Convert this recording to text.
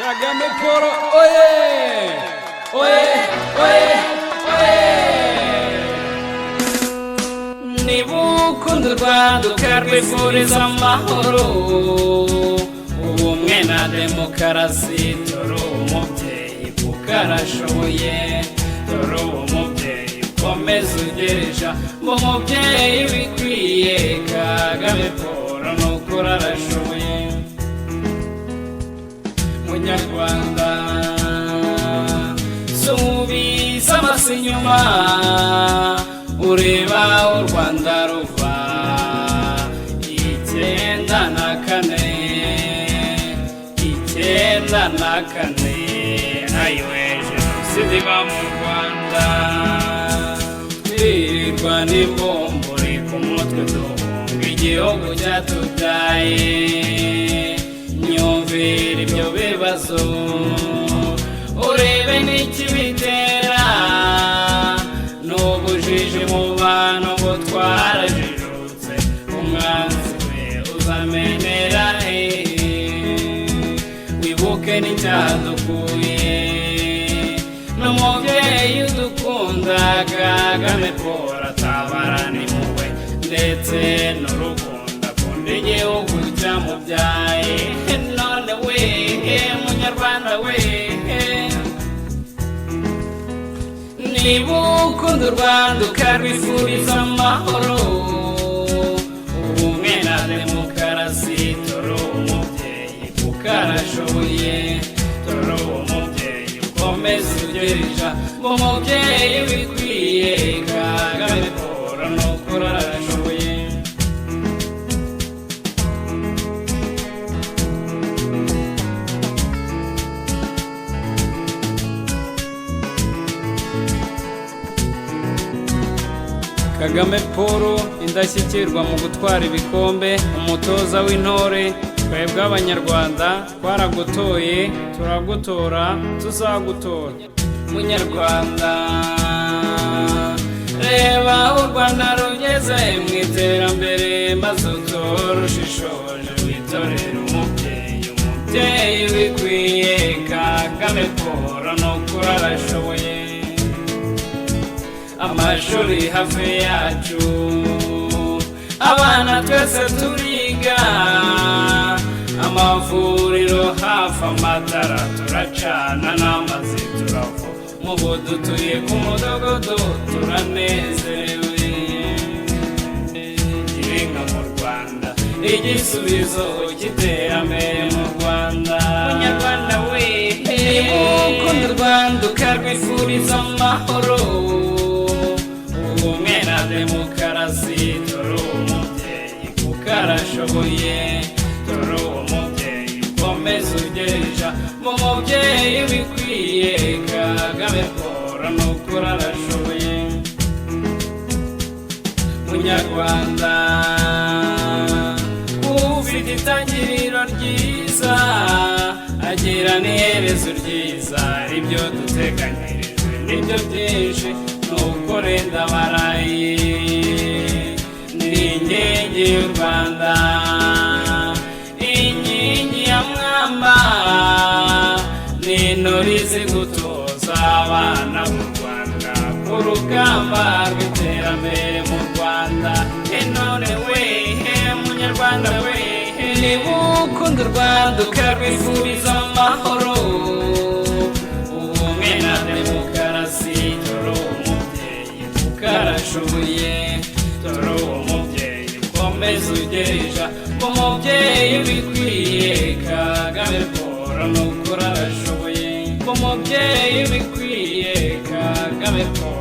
Kagame Paul, oye! Oye! Oye! Oye! Nibukunda u Rwanda ukarwifuriza amahoro, ubumwe na demokarasi, dore umubyeyi kuko arashoboye, dore umubyeyi ukomeza ugereja, mu mubyeyi bikwiye. Kagame Paul n'ukuri arashoboye. Munyarwanda subiza amaso inyuma, ureba u Rwanda ruva 94 ayiwe jenoside iba mu Rwanda, twirirwa n'ibombori ku mutwe duhunga igihugu cyatubyaye. Nyumvira ibyo bibazo urebe n'ikibitera, n'ubujiji mu bantu ngo twarajijutse, umwanzi we uzamenera wibuke n'icyadukuye, n'umubyeyi udukunda. Kagame Paul atabarana impuhwe ndetse n'urukundo, akunda igihugu cyamubyaye. None we munyarwanda we, niba ukunda u Rwanda ukarwifuriza amahoro, ubumwe na demokarasi, dore umubyeyi kuko arashoboye, dore umubyeyi ukomeza ugereja, mu mubyeyi bikwiye. Kagame Paul n'ukuri arashoboye. Kagame Paul indashyikirwa mu gutwara ibikombe, umutoza w'intore. Twebwe abanyarwanda twaragutoye, turagutora, tuzagutora. Munyarwanda reba u Rwanda rugeze mu iterambere, maze utorushishoje witorera umubyeyi, umubyeyi bikwiye. Kagame Paul n'ukuri arashoboye. Amashuri hafi yacu, abana twese turiga, amavuriro hafi, amatara turacana, n'amazi turava, mu dutuye ku mudogodo turanezerewe. Girinka mu Rwanda, igisubizo cy'iterambere mu Rwanda. Munyarwanda we, ukunda u Rwanda ukarwifuriza amahoro, ubumwe na demokarasi, dore umubyeyi kuko arashoboye, dore umubyeyi ukomeza ugereja, mu mubyeyi bikwiye. Kagame Paul n'ukuri arashoboye. Munyarwanda ufite itangiriro ryiza, agira n'iherezo ryiza, ibyo duteganyirijwe nibyo byinshi, nukore ndabaraye. Ni inkingi y'u Rwanda, inkingi ya mwamba, n'intore izi gutoza abana mu Rwanda, ku rugamba rw'iterambere mu Rwanda. None we munyarwanda we, niba ukunda u Rwanda ukarwifuriza amahoro, ubumwe na demokarasi, dore umubyeyi kuko arashoboye, dore umubyeyi ukomeza ugereja, mu mubyeyi bikwiye. Kagame Paul n'ukuri arashoboye, mu mubyeyi bikwiye. Kagame Paul.